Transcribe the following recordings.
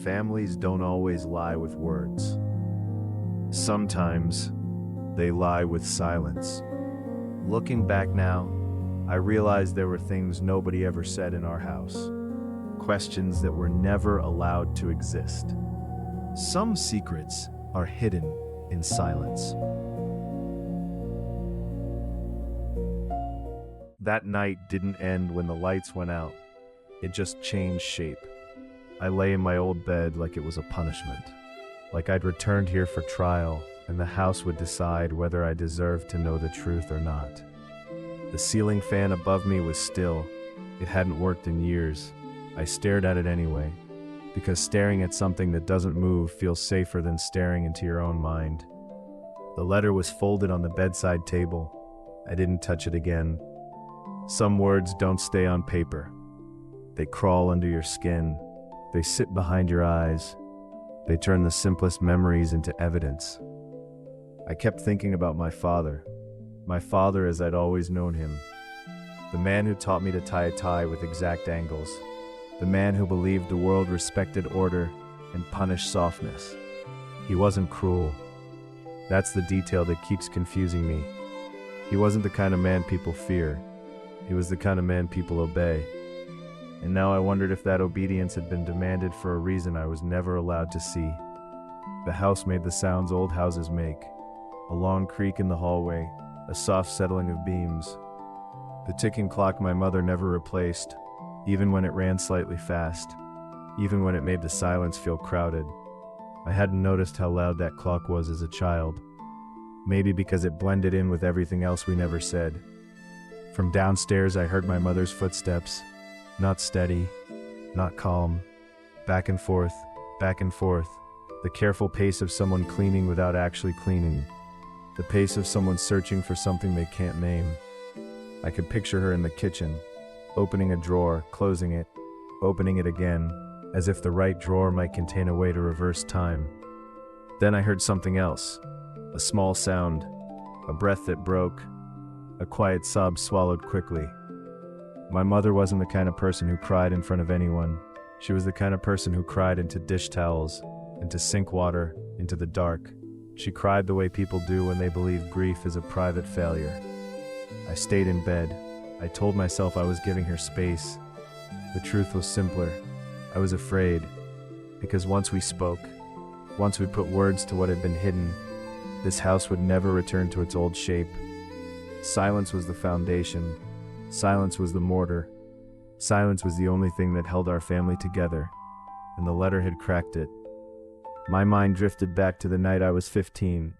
families don't always lie with words. Sometimes they lie with silence. Looking back now, I realize there were things nobody ever said in our house. Questions that were never allowed to exist. Some secrets are hidden in silence. That night didn't end when the lights went out. It just changed shape. I lay in my old bed like it was a punishment. Like I'd returned here for trial, and the house would decide whether I deserved to know the truth or not. The ceiling fan above me was still. It hadn't worked in years. I stared at it anyway, because staring at something that doesn't move feels safer than staring into your own mind. The letter was folded on the bedside table. I didn't touch it again. Some words don't stay on paper. They crawl under your skin. They sit behind your eyes. They turn the simplest memories into evidence. I kept thinking about my father as I'd always known him. The man who taught me to tie a tie with exact angles. The man who believed the world respected order and punished softness. He wasn't cruel. That's the detail that keeps confusing me. He wasn't the kind of man people fear. He was the kind of man people obey. And now I wondered if that obedience had been demanded for a reason I was never allowed to see. The house made the sounds old houses make. A long creak in the hallway, a soft settling of beams. The ticking clock my mother never replaced, even when it ran slightly fast, even when it made the silence feel crowded. I hadn't noticed how loud that clock was as a child. Maybe because it blended in with everything else we never said. From downstairs I heard my mother's footsteps, not steady, not calm, back and forth, the careful pace of someone cleaning without actually cleaning, the pace of someone searching for something they can't name. I could picture her in the kitchen, opening a drawer, closing it, opening it again, as if the right drawer might contain a way to reverse time. Then I heard something else, a small sound, a breath that broke, a quiet sob swallowed quickly. My mother wasn't the kind of person who cried in front of anyone. She was the kind of person who cried into dish towels, into sink water, into the dark. She cried the way people do when they believe grief is a private failure. I stayed in bed. I told myself I was giving her space. The truth was simpler. I was afraid, because once we spoke, once we put words to what had been hidden, this house would never return to its old shape. Silence was the foundation. Silence was the mortar. Silence was the only thing that held our family together, and the letter had cracked it. My mind drifted back to the night I was 15.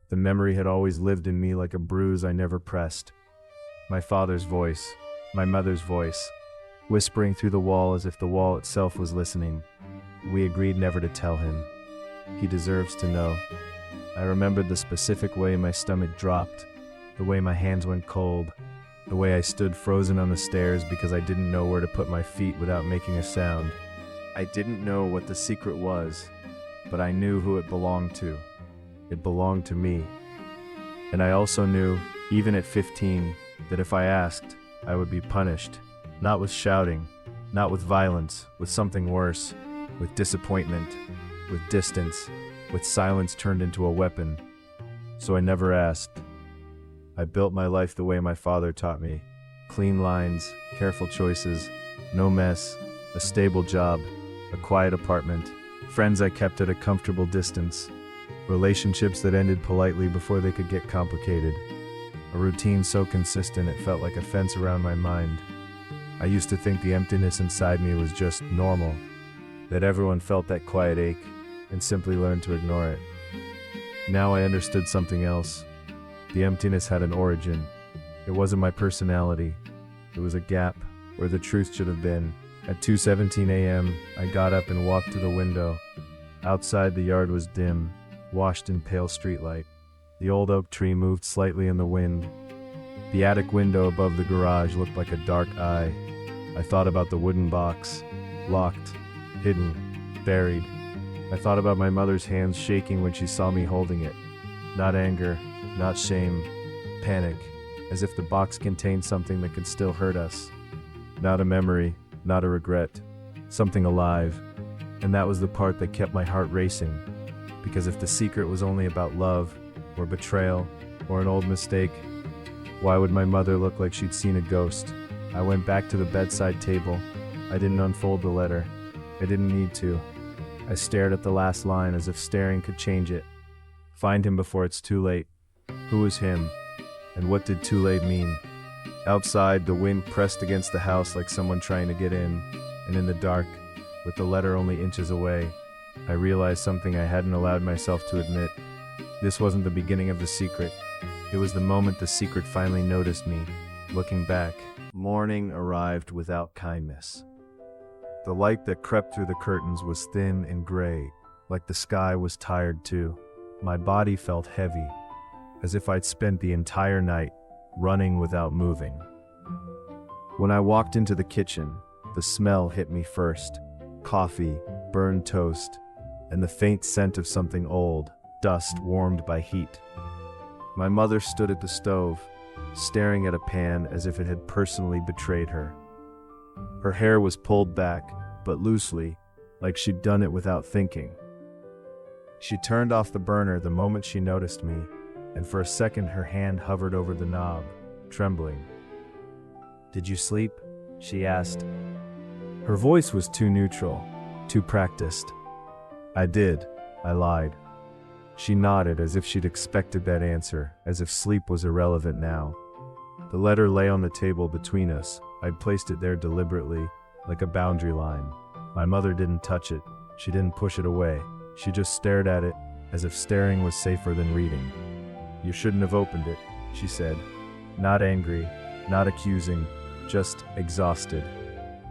The memory had always lived in me like a bruise I never pressed. My father's voice, my mother's voice, whispering through the wall as if the wall itself was listening. We agreed never to tell him. He deserves to know. I remembered the specific way my stomach dropped, the way my hands went cold, the way I stood frozen on the stairs because I didn't know where to put my feet without making a sound. I didn't know what the secret was, but I knew who it belonged to. It belonged to me. And I also knew, even at 15, that if I asked, I would be punished. Not with shouting, not with violence, with something worse, with disappointment, with distance, with silence turned into a weapon. So I never asked. I built my life the way my father taught me. Clean lines, careful choices, no mess, a stable job, a quiet apartment, friends I kept at a comfortable distance, relationships that ended politely before they could get complicated, a routine so consistent it felt like a fence around my mind. I used to think the emptiness inside me was just normal, that everyone felt that quiet ache and simply learned to ignore it. Now I understood something else. The emptiness had an origin. It wasn't my personality. It was a gap where the truth should have been. At 2:17 a.m., I got up and walked to the window. Outside, the yard was dim, washed in pale streetlight. The old oak tree moved slightly in the wind. The attic window above the garage looked like a dark eye. I thought about the wooden box, locked, hidden, buried. I thought about my mother's hands shaking when she saw me holding it. Not anger, not shame, panic, as if the box contained something that could still hurt us. Not a memory, not a regret, something alive, And that was the part that kept my heart racing. Because if the secret was only about love, or betrayal, or an old mistake, why would my mother look like she'd seen a ghost? I went back to the bedside table. I didn't unfold the letter. I didn't need to. I stared at the last line as if staring could change it. Find him before it's too late. Who was him? And what did too late mean? Outside, the wind pressed against the house like someone trying to get in, and in the dark, with the letter only inches away, I realized something I hadn't allowed myself to admit. This wasn't the beginning of the secret. It was the moment the secret finally noticed me. Looking back, morning arrived without kindness. The light that crept through the curtains was thin and gray, like the sky was tired too. My body felt heavy, as if I'd spent the entire night running without moving. When I walked into the kitchen, the smell hit me first. Coffee, burned toast, and the faint scent of something old, dust warmed by heat. My mother stood at the stove, staring at a pan as if it had personally betrayed her. Her hair was pulled back, but loosely, like she'd done it without thinking. She turned off the burner the moment she noticed me, and for a second her hand hovered over the knob, trembling. "Did you sleep?" she asked. Her voice was too neutral, too practiced. "I did," I lied. She nodded as if she'd expected that answer, as if sleep was irrelevant now. The letter lay on the table between us. I'd placed it there deliberately, like a boundary line. My mother didn't touch it. She didn't push it away. She just stared at it, as if staring was safer than reading. "You shouldn't have opened it," she said. Not angry, not accusing, just exhausted.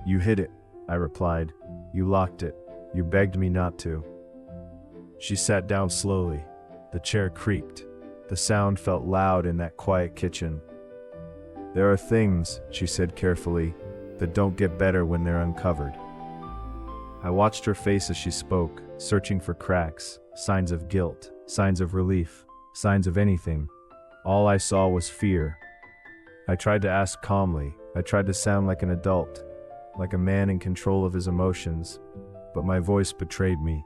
"You hid it," I replied. "You locked it. You begged me not to." She sat down slowly. The chair creaked. The sound felt loud in that quiet kitchen. "There are things," she said carefully, "that don't get better when they're uncovered." I watched her face as she spoke, searching for cracks, signs of guilt, signs of relief, signs of anything. All I saw was fear. I tried to ask calmly. I tried to sound like an adult, like a man in control of his emotions, but my voice betrayed me.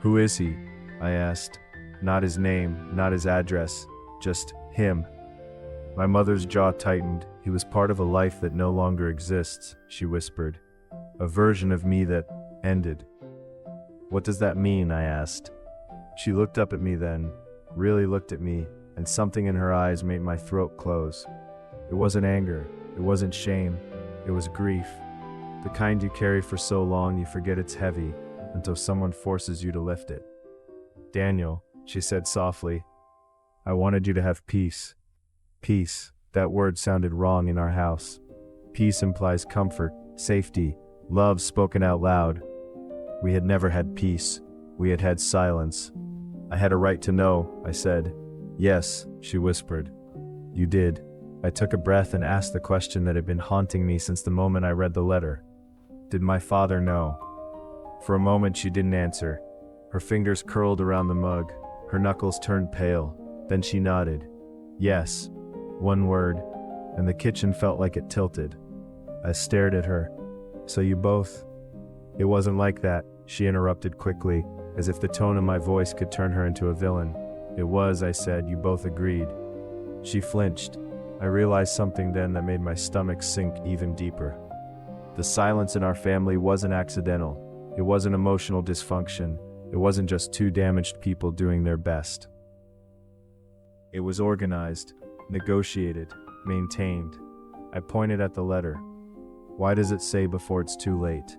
"Who is he?" I asked. Not his name, not his address, just him. My mother's jaw tightened. "He was part of a life that no longer exists," she whispered. "A version of me that ended." "What does that mean?" I asked. She looked up at me then, really looked at me, and something in her eyes made my throat close. It wasn't anger, it wasn't shame, it was grief. The kind you carry for so long you forget it's heavy, until someone forces you to lift it. "Daniel," she said softly, "I wanted you to have peace." Peace, that word sounded wrong in our house. Peace implies comfort, safety, love spoken out loud. We had never had peace. We had had silence. "I had a right to know," I said. "Yes," she whispered. "You did." I took a breath and asked the question that had been haunting me since the moment I read the letter. Did my father know? For a moment she didn't answer. Her fingers curled around the mug. Her knuckles turned pale. Then she nodded. "Yes." One word, and the kitchen felt like it tilted. I stared at her. "So you both—" "It wasn't like that," she interrupted quickly, as if the tone of my voice could turn her into a villain. "It was," I said. "You both agreed." She flinched. I realized something then that made my stomach sink even deeper. The silence in our family wasn't accidental. It wasn't emotional dysfunction. It wasn't just two damaged people doing their best. It was organized, negotiated, maintained. I pointed at the letter. "Why does it say before it's too late?"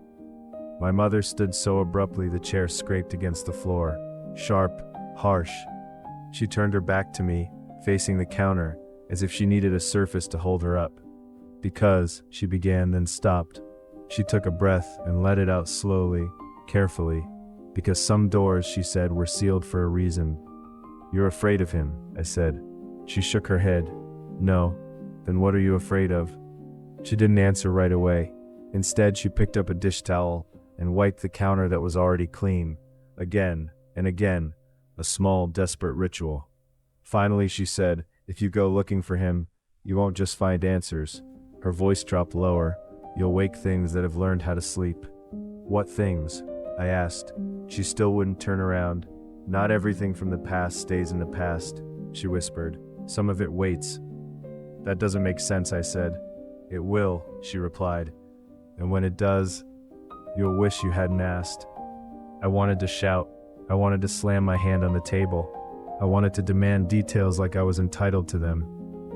My mother stood so abruptly the chair scraped against the floor. Sharp, harsh. She turned her back to me, facing the counter, as if she needed a surface to hold her up. "Because," she began, then stopped. She took a breath and let it out slowly, carefully. "Because some doors," she said, "were sealed for a reason." "You're afraid of him," I said. She shook her head. "No." "Then what are you afraid of?" She didn't answer right away. Instead, she picked up a dish towel and wiped the counter that was already clean. Again and again, a small, desperate ritual. Finally, she said, "If you go looking for him, you won't just find answers." Her voice dropped lower. "You'll wake things that have learned how to sleep." "What things?" I asked. She still wouldn't turn around. Not everything from the past stays in the past, she whispered. Some of it waits. That doesn't make sense, I said. It will, she replied. And when it does, you'll wish you hadn't asked. I wanted to shout. I wanted to slam my hand on the table. I wanted to demand details like I was entitled to them.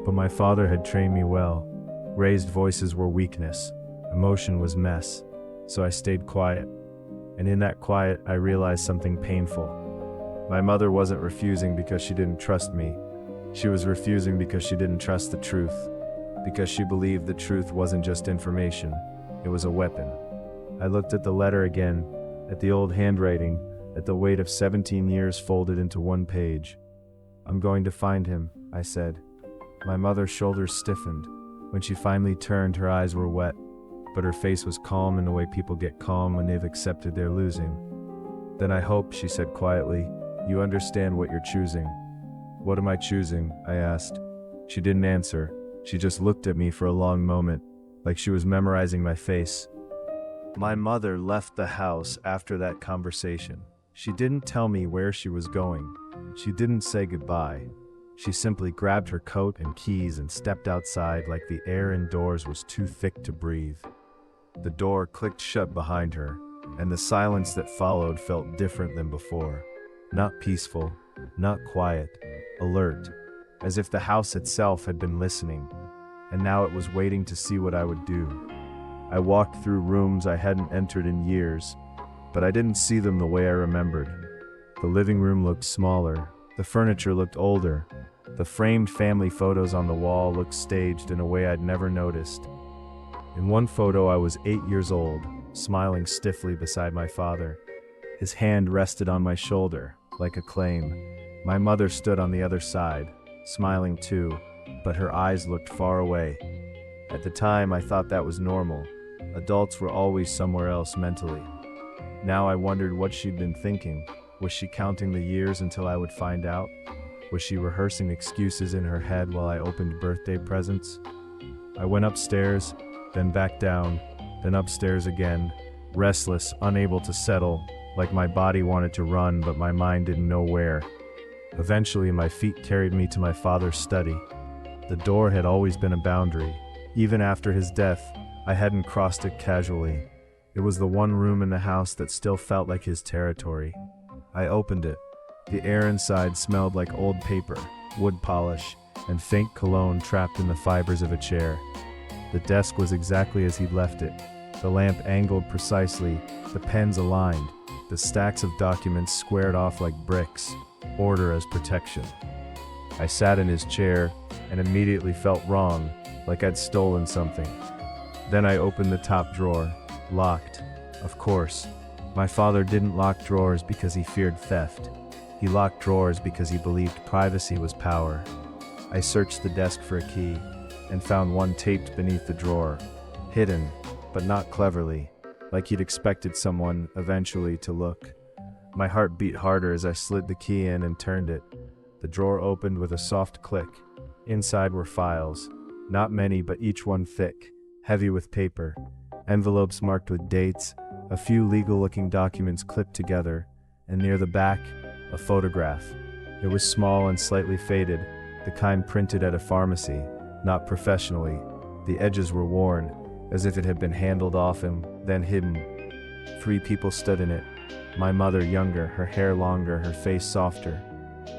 But my father had trained me well. Raised voices were weakness. Emotion was mess. So I stayed quiet. And in that quiet, I realized something painful. My mother wasn't refusing because she didn't trust me. She was refusing because she didn't trust the truth. Because she believed the truth wasn't just information. It was a weapon. I looked at the letter again, at the old handwriting, at the weight of 17 years folded into one page. I'm going to find him, I said. My mother's shoulders stiffened. When she finally turned, her eyes were wet, but her face was calm in the way people get calm when they've accepted their losing. Then I hope, she said quietly, you understand what you're choosing. What am I choosing? I asked. She didn't answer. She just looked at me for a long moment, like she was memorizing my face. My mother left the house after that conversation. She didn't tell me where she was going. She didn't say goodbye. She simply grabbed her coat and keys and stepped outside like the air indoors was too thick to breathe. The door clicked shut behind her, and the silence that followed felt different than before. Not peaceful, not quiet, alert, as if the house itself had been listening, and now it was waiting to see what I would do. I walked through rooms I hadn't entered in years, but I didn't see them the way I remembered. The living room looked smaller, the furniture looked older, the framed family photos on the wall looked staged in a way I'd never noticed. In one photo I was 8 years old, smiling stiffly beside my father. His hand rested on my shoulder, like a claim. My mother stood on the other side, smiling too, but her eyes looked far away. At the time I thought that was normal. Adults were always somewhere else mentally. Now I wondered what she'd been thinking. Was she counting the years until I would find out? Was she rehearsing excuses in her head while I opened birthday presents? I went upstairs, then back down, then upstairs again, restless, unable to settle, like my body wanted to run but my mind didn't know where. Eventually my feet carried me to my father's study. The door had always been a boundary. Even after his death, I hadn't crossed it casually. It was the one room in the house that still felt like his territory. I opened it. The air inside smelled like old paper, wood polish, and faint cologne trapped in the fibers of a chair. The desk was exactly as he'd left it. The lamp angled precisely, the pens aligned, the stacks of documents squared off like bricks, order as protection. I sat in his chair and immediately felt wrong, like I'd stolen something. Then I opened the top drawer, locked. Of course, my father didn't lock drawers because he feared theft. He locked drawers because he believed privacy was power. I searched the desk for a key and found one taped beneath the drawer, hidden, but not cleverly, like he'd expected someone eventually to look. My heart beat harder as I slid the key in and turned it. The drawer opened with a soft click. Inside were files, not many but each one thick, heavy with paper, envelopes marked with dates, a few legal-looking documents clipped together, and near the back, a photograph. It was small and slightly faded, the kind printed at a pharmacy, not professionally. The edges were worn, as if it had been handled often, then hidden. 3 people stood in it. My mother younger, her hair longer, her face softer.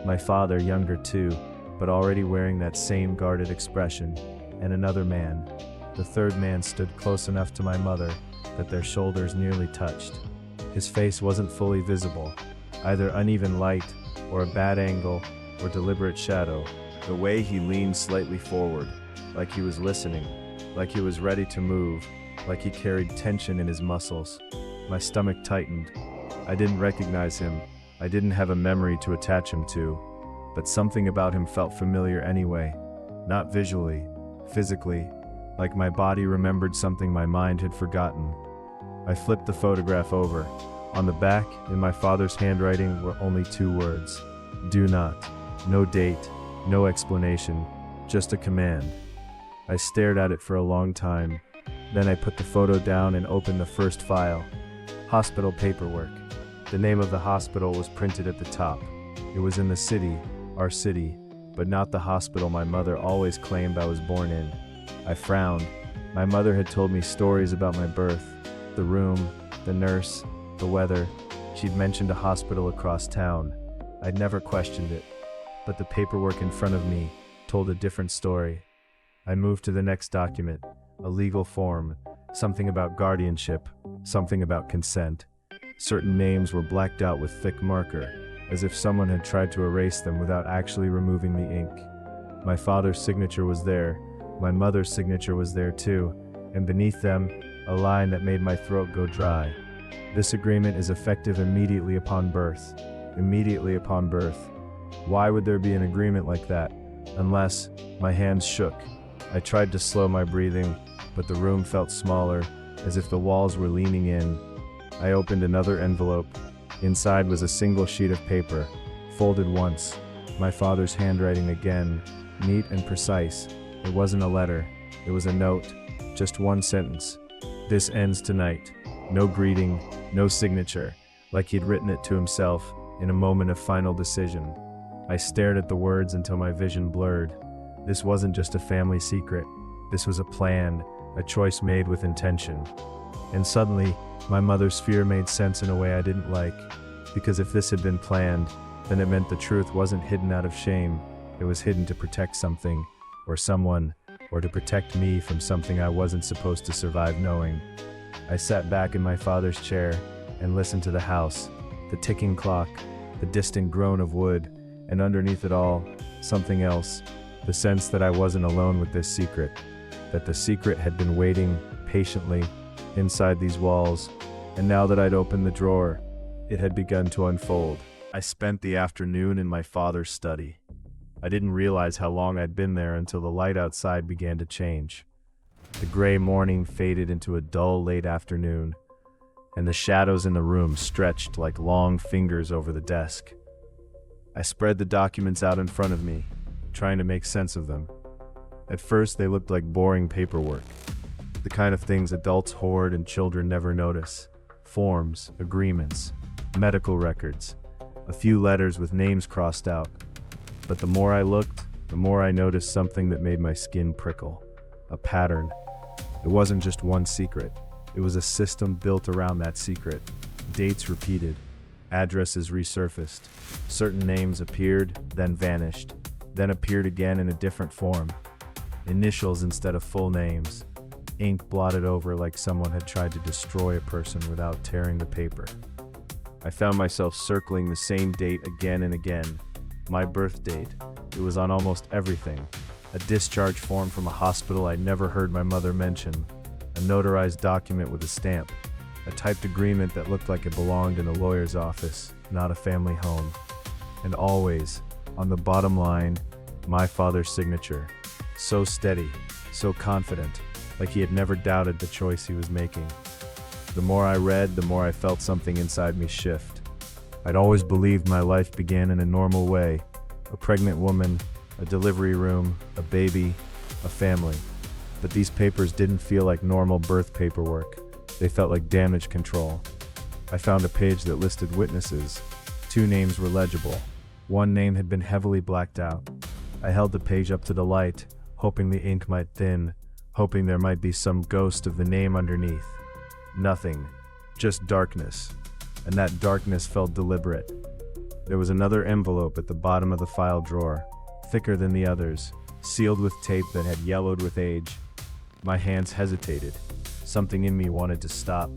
My father younger too, but already wearing that same guarded expression. And another man. The third man stood close enough to my mother that their shoulders nearly touched. His face wasn't fully visible, either uneven light, or a bad angle, or deliberate shadow. The way he leaned slightly forward, like he was listening, like he was ready to move, like he carried tension in his muscles. My stomach tightened. I didn't recognize him. I didn't have a memory to attach him to, but something about him felt familiar anyway. Not visually, physically, like my body remembered something my mind had forgotten. I flipped the photograph over. On the back, in my father's handwriting, were only 2 words. Do not. No date, no explanation, just a command. I stared at it for a long time. Then I put the photo down and opened the first file. Hospital paperwork. The name of the hospital was printed at the top. It was in the city, our city, but not the hospital my mother always claimed I was born in. I frowned. My mother had told me stories about my birth, the room, the nurse, the weather. She'd mentioned a hospital across town. I'd never questioned it, but the paperwork in front of me told a different story. I moved to the next document, a legal form, something about guardianship, something about consent. Certain names were blacked out with thick marker, as if someone had tried to erase them without actually removing the ink. My father's signature was there, my mother's signature was there too, and beneath them, a line that made my throat go dry. This agreement is effective immediately upon birth. Immediately upon birth. Why would there be an agreement like that? Unless, my hands shook. I tried to slow my breathing, but the room felt smaller, as if the walls were leaning in. I opened another envelope. Inside was a single sheet of paper, folded once. My father's handwriting again, neat and precise. It wasn't a letter, it was a note, just one sentence. This ends tonight. No greeting, no signature, like he'd written it to himself in a moment of final decision. I stared at the words until my vision blurred. This wasn't just a family secret. This was a plan, a choice made with intention. And suddenly, my mother's fear made sense in a way I didn't like. Because if this had been planned, then it meant the truth wasn't hidden out of shame. It was hidden to protect something, or someone, or to protect me from something I wasn't supposed to survive knowing. I sat back in my father's chair and listened to the house, the ticking clock, the distant groan of wood, and underneath it all, something else, the sense that I wasn't alone with this secret, that the secret had been waiting patiently inside these walls, and now that I'd opened the drawer, it had begun to unfold. I spent the afternoon in my father's study. I didn't realize how long I'd been there until the light outside began to change. The gray morning faded into a dull late afternoon, and the shadows in the room stretched like long fingers over the desk. I spread the documents out in front of me, trying to make sense of them. At first, they looked like boring paperwork, the kind of things adults hoard and children never notice. Forms, agreements, medical records, a few letters with names crossed out. But the more I looked, the more I noticed something that made my skin prickle. A pattern. It wasn't just one secret. It was a system built around that secret. Dates repeated. Addresses resurfaced. Certain names appeared, then vanished, then appeared again in a different form. Initials instead of full names. Ink blotted over like someone had tried to destroy a person without tearing the paper. I found myself circling the same date again and again. My birth date. It was on almost everything. A discharge form from a hospital I'd never heard my mother mention. A notarized document with a stamp. A typed agreement that looked like it belonged in a lawyer's office, not a family home. And always, on the bottom line, my father's signature. So steady, so confident, like he had never doubted the choice he was making. The more I read, the more I felt something inside me shift. I'd always believed my life began in a normal way. A pregnant woman, a delivery room, a baby, a family. But these papers didn't feel like normal birth paperwork. They felt like damage control. I found a page that listed witnesses. 2 names were legible. 1 name had been heavily blacked out. I held the page up to the light, hoping the ink might thin, hoping there might be some ghost of the name underneath. Nothing. Just darkness. And that darkness felt deliberate. There was another envelope at the bottom of the file drawer, thicker than the others, sealed with tape that had yellowed with age. My hands hesitated. Something in me wanted to stop,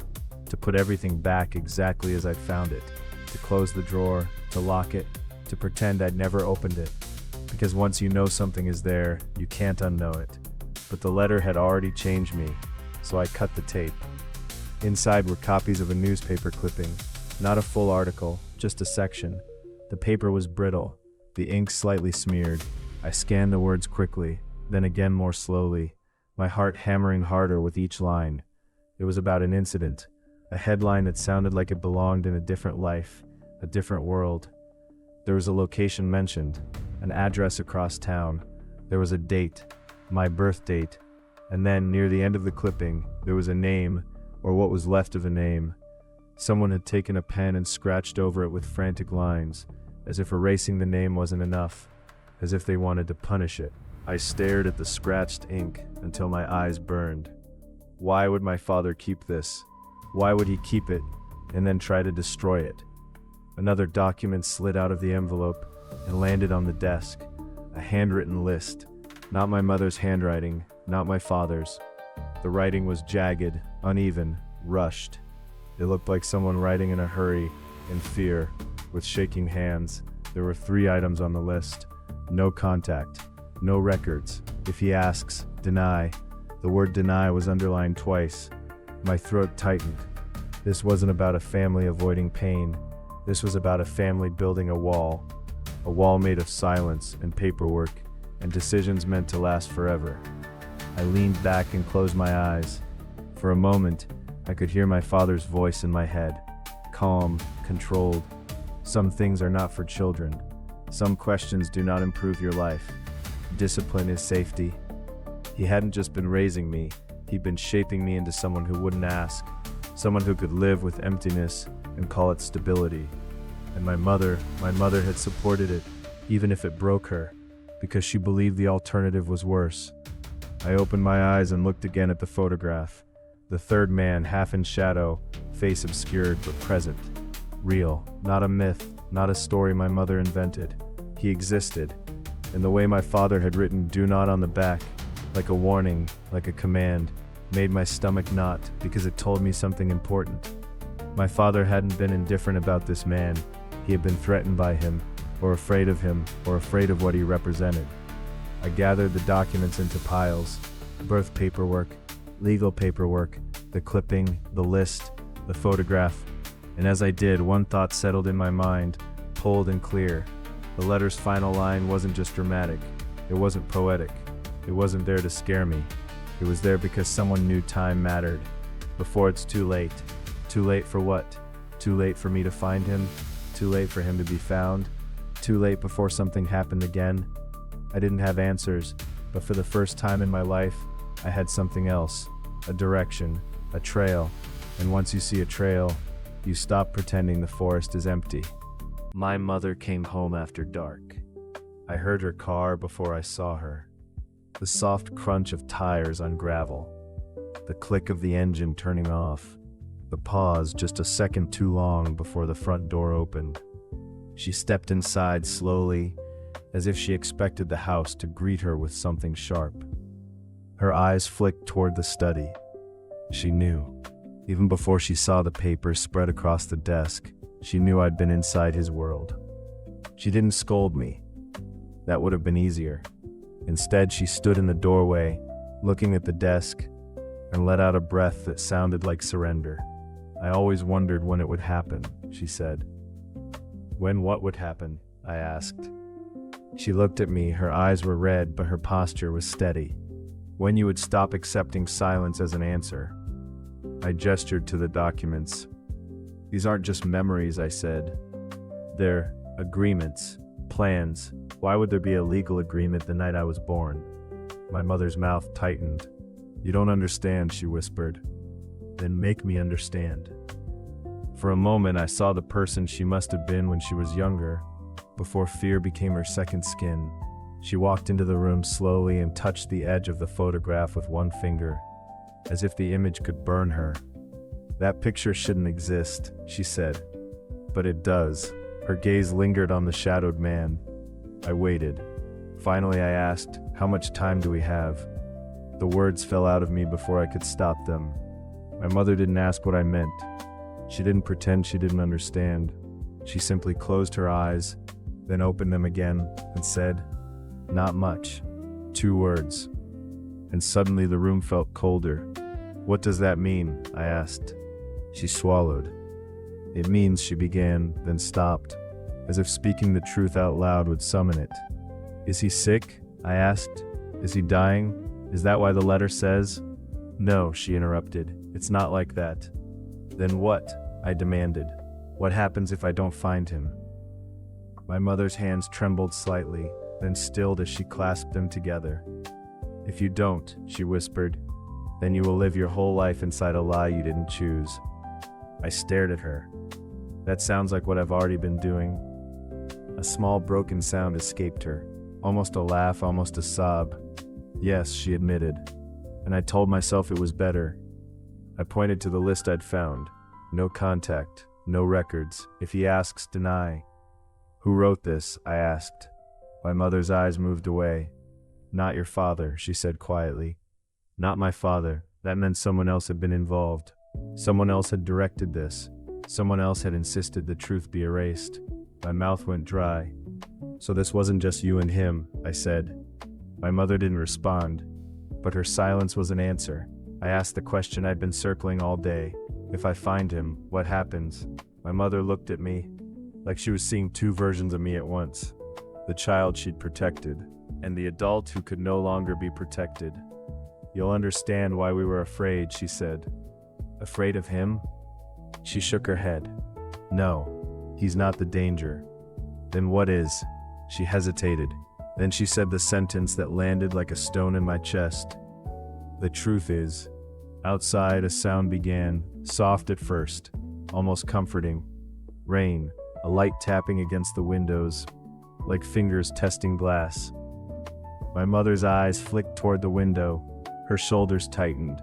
to put everything back exactly as I'd found it, to close the drawer, to lock it, to pretend I'd never opened it. Because once you know something is there, you can't unknow it. But the letter had already changed me, so I cut the tape. Inside were copies of a newspaper clipping, not a full article, just a section. The paper was brittle, the ink slightly smeared. I scanned the words quickly, then again more slowly, my heart hammering harder with each line. It was about an incident, a headline that sounded like it belonged in a different life, a different world. There was a location mentioned, an address across town. There was a date, my birth date, and then near the end of the clipping, there was a name, or what was left of a name. Someone had taken a pen and scratched over it with frantic lines, as if erasing the name wasn't enough, as if they wanted to punish it. I stared at the scratched ink until my eyes burned. Why would my father keep this? Why would he keep it and then try to destroy it? Another document slid out of the envelope and landed on the desk. A handwritten list. Not my mother's handwriting, not my father's. The writing was jagged, uneven, rushed. It looked like someone writing in a hurry, in fear, with shaking hands. There were 3 items on the list. No contact, no records. If he asks, deny. The word deny was underlined twice. My throat tightened. This wasn't about a family avoiding pain. This was about a family building a wall made of silence and paperwork and decisions meant to last forever. I leaned back and closed my eyes. For a moment, I could hear my father's voice in my head, calm, controlled. Some things are not for children. Some questions do not improve your life. Discipline is safety. He hadn't just been raising me, he'd been shaping me into someone who wouldn't ask, someone who could live with emptiness and call it stability. And my mother had supported it, even if it broke her, because she believed the alternative was worse. I opened my eyes and looked again at the photograph. The third man, half in shadow, face obscured but present. Real, not a myth, not a story my mother invented. He existed. And the way my father had written "do not" on the back, like a warning, like a command, made my stomach knot because it told me something important. My father hadn't been indifferent about this man. He had been threatened by him, or afraid of him, or afraid of what he represented. I gathered the documents into piles: birth paperwork, legal paperwork, the clipping, the list, the photograph. And as I did, one thought settled in my mind, cold and clear. The letter's final line wasn't just dramatic. It wasn't poetic. It wasn't there to scare me. It was there because someone knew time mattered. Before it's too late. Too late for what? Too late for me to find him? Too late for him to be found? Too late before something happened again? I didn't have answers, but for the first time in my life, I had something else. A direction, a trail. And once you see a trail, you stop pretending the forest is empty. My mother came home after dark. I heard her car before I saw her. The soft crunch of tires on gravel. The click of the engine turning off. The pause just a second too long before the front door opened. She stepped inside slowly, as if she expected the house to greet her with something sharp. Her eyes flicked toward the study. She knew. Even before she saw the papers spread across the desk, she knew I'd been inside his world. She didn't scold me. That would have been easier. Instead, she stood in the doorway, looking at the desk, and let out a breath that sounded like surrender. I always wondered when it would happen, she said. When what would happen? I asked. She looked at me, her eyes were red, but her posture was steady. When you would stop accepting silence as an answer. I gestured to the documents. These aren't just memories, I said. They're agreements, plans. Why would there be a legal agreement the night I was born? My mother's mouth tightened. You don't understand, she whispered. Then make me understand. For a moment, I saw the person she must have been when she was younger, before fear became her second skin. She walked into the room slowly and touched the edge of the photograph with one finger, as if the image could burn her. That picture shouldn't exist, she said. But it does. Her gaze lingered on the shadowed man. I waited. Finally, I asked, how much time do we have? The words fell out of me before I could stop them. My mother didn't ask what I meant. She didn't pretend she didn't understand. She simply closed her eyes, then opened them again and said, not much. 2 words. And suddenly the room felt colder. What does that mean? I asked. She swallowed. It means, she began, then stopped, as if speaking the truth out loud would summon it. Is he sick? I asked. Is he dying? Is that why the letter says? No, she interrupted. It's not like that. Then what? I demanded. What happens if I don't find him? My mother's hands trembled slightly, then stilled as she clasped them together. If you don't, she whispered, then you will live your whole life inside a lie you didn't choose. I stared at her. That sounds like what I've already been doing. A small broken sound escaped her, almost a laugh, almost a sob. Yes, she admitted, and I told myself it was better. I pointed to the list I'd found. No contact, no records. If he asks, deny. Who wrote this? I asked. My mother's eyes moved away. Not your father, she said quietly. Not my father. That meant someone else had been involved. Someone else had directed this. Someone else had insisted the truth be erased. My mouth went dry. So this wasn't just you and him, I said. My mother didn't respond, but her silence was an answer. I asked the question I'd been circling all day. If I find him, what happens? My mother looked at me, like she was seeing two versions of me at once. The child she'd protected, and the adult who could no longer be protected. You'll understand why we were afraid, she said. Afraid of him? She shook her head. No, he's not the danger. Then what is? She hesitated. Then she said the sentence that landed like a stone in my chest. The truth is, outside a sound began, soft at first, almost comforting. Rain, a light tapping against the windows, like fingers testing glass. My mother's eyes flicked toward the window, her shoulders tightened.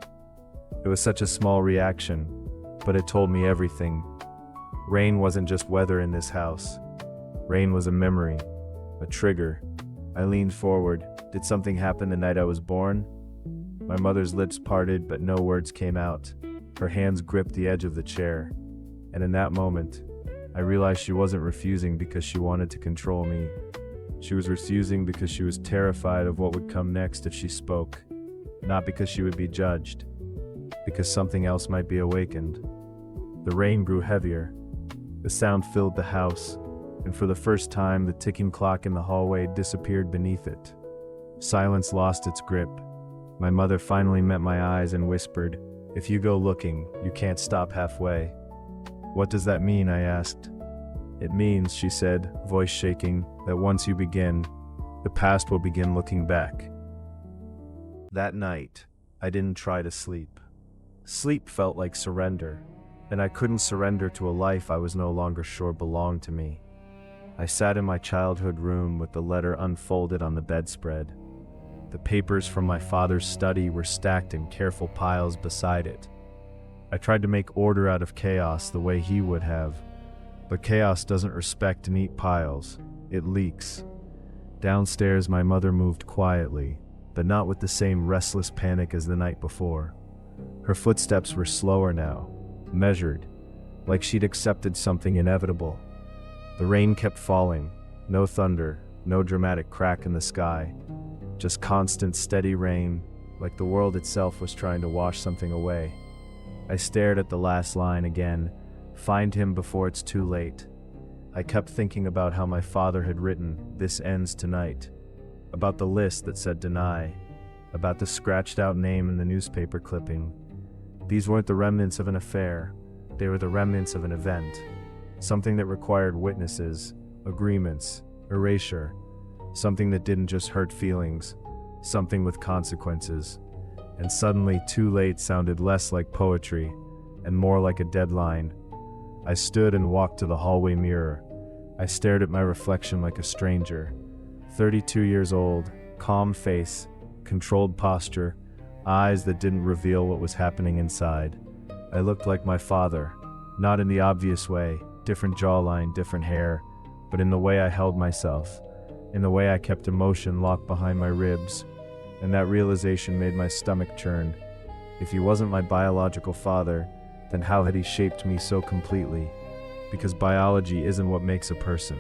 It was such a small reaction, but it told me everything. Rain wasn't just weather in this house. Rain was a memory, a trigger. I leaned forward. Did something happen the night I was born? My mother's lips parted, but no words came out. Her hands gripped the edge of the chair. And in that moment, I realized she wasn't refusing because she wanted to control me. She was refusing because she was terrified of what would come next if she spoke. Not because she would be judged, because something else might be awakened. The rain grew heavier. The sound filled the house, and for the first time, the ticking clock in the hallway disappeared beneath it. Silence lost its grip. My mother finally met my eyes and whispered, "If you go looking, you can't stop halfway." "What does that mean?" I asked. "It means," she said, voice shaking, "that once you begin, the past will begin looking back." That night, I didn't try to sleep. Sleep felt like surrender, and I couldn't surrender to a life I was no longer sure belonged to me. I sat in my childhood room with the letter unfolded on the bedspread. The papers from my father's study were stacked in careful piles beside it. I tried to make order out of chaos the way he would have, but chaos doesn't respect neat piles. It leaks. Downstairs, my mother moved quietly, but not with the same restless panic as the night before. Her footsteps were slower now, measured, like she'd accepted something inevitable. The rain kept falling, no thunder, no dramatic crack in the sky, just constant steady rain, like the world itself was trying to wash something away. I stared at the last line again, "Find him before it's too late." I kept thinking about how my father had written, "This ends tonight," about the list that said deny, about the scratched out name in the newspaper clipping. These weren't the remnants of an affair, they were the remnants of an event, something that required witnesses, agreements, erasure, something that didn't just hurt feelings, something with consequences. And suddenly, too late sounded less like poetry and more like a deadline. I stood and walked to the hallway mirror. I stared at my reflection like a stranger. 32 years old, calm face, controlled posture, eyes that didn't reveal what was happening inside. I looked like my father, not in the obvious way, different jawline, different hair, but in the way I held myself, in the way I kept emotion locked behind my ribs. And that realization made my stomach churn. If he wasn't my biological father, then how had he shaped me so completely? Because biology isn't what makes a person.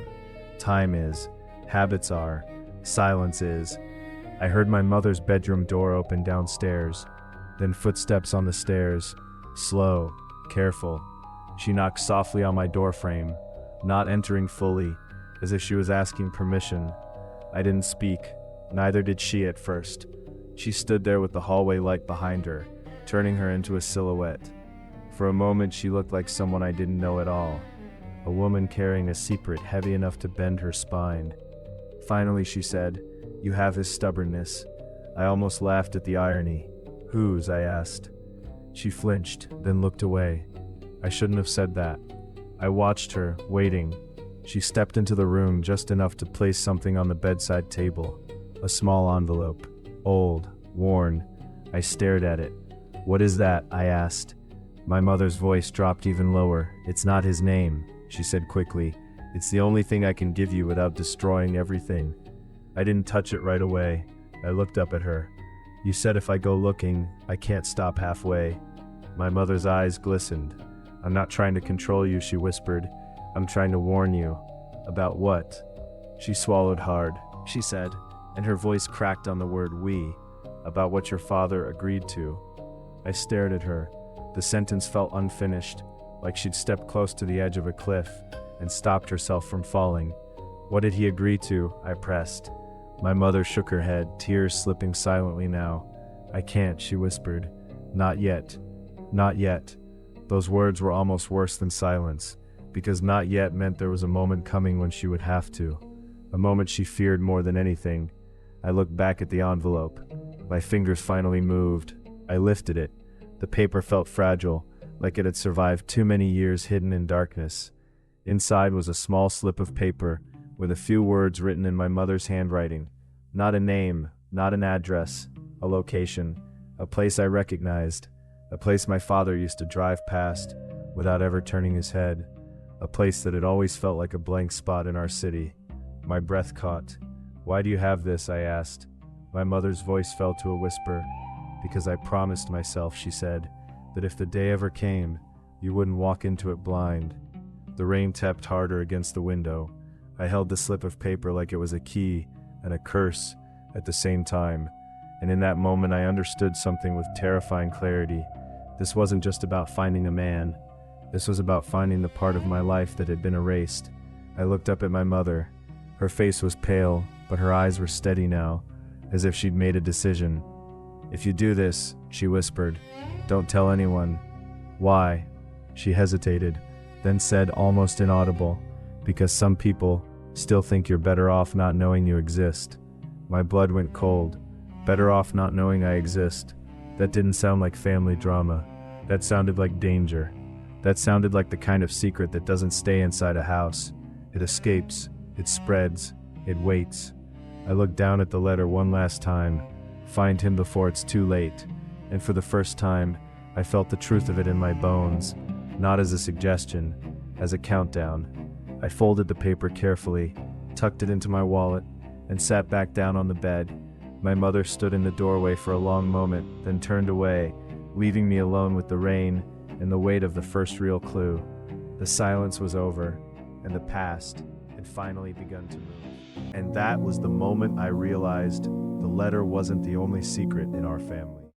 Time is, habits are, silence is. I heard my mother's bedroom door open downstairs, then footsteps on the stairs, slow, careful. She knocked softly on my doorframe, not entering fully, as if she was asking permission. I didn't speak, neither did she at first. She stood there with the hallway light behind her, turning her into a silhouette. For a moment she looked like someone I didn't know at all, a woman carrying a secret heavy enough to bend her spine. Finally she said, "You have his stubbornness." I almost laughed at the irony. "Whose?" I asked. She flinched, then looked away. I shouldn't have said that. I watched her, waiting. She stepped into the room just enough to place something on the bedside table. A small envelope. Old, worn. I stared at it. "What is that?" I asked. My mother's voice dropped even lower. "It's not his name," she said quickly. "It's the only thing I can give you without destroying everything." I didn't touch it right away. I looked up at her. "You said if I go looking, I can't stop halfway." My mother's eyes glistened. "I'm not trying to control you," she whispered. "I'm trying to warn you." "About what?" She swallowed hard. "She said," and her voice cracked on the word "we," "about what your father agreed to." I stared at her. The sentence felt unfinished, like she'd stepped close to the edge of a cliff and stopped herself from falling. "What did he agree to?" I pressed. My mother shook her head, tears slipping silently now. "I can't," she whispered. "Not yet. Not yet." Those words were almost worse than silence, because not yet meant there was a moment coming when she would have to. A moment she feared more than anything. I looked back at the envelope. My fingers finally moved. I lifted it. The paper felt fragile, like it had survived too many years hidden in darkness. Inside was a small slip of paper with a few words written in my mother's handwriting. Not a name, not an address, a location, a place I recognized, a place my father used to drive past without ever turning his head, a place that had always felt like a blank spot in our city. My breath caught. "Why do you have this?" I asked. My mother's voice fell to a whisper. "Because I promised myself," she said, "that if the day ever came, you wouldn't walk into it blind." The rain tapped harder against the window. I held the slip of paper like it was a key and a curse at the same time, and in that moment I understood something with terrifying clarity. This wasn't just about finding a man. This was about finding the part of my life that had been erased. I looked up at my mother. Her face was pale, but her eyes were steady now, as if she'd made a decision. "If you do this," she whispered, "don't tell anyone." "Why?" She hesitated, then said almost inaudible, "Because some people still think you're better off not knowing you exist." My blood went cold. Better off not knowing I exist. That didn't sound like family drama. That sounded like danger. That sounded like the kind of secret that doesn't stay inside a house. It escapes, it spreads, it waits. I looked down at the letter one last time. "Find him before it's too late." And for the first time, I felt the truth of it in my bones, not as a suggestion, as a countdown. I folded the paper carefully, tucked it into my wallet, and sat back down on the bed. My mother stood in the doorway for a long moment, then turned away, leaving me alone with the rain and the weight of the first real clue. The silence was over, and the past had finally begun to move. And that was the moment I realized the letter wasn't the only secret in our family.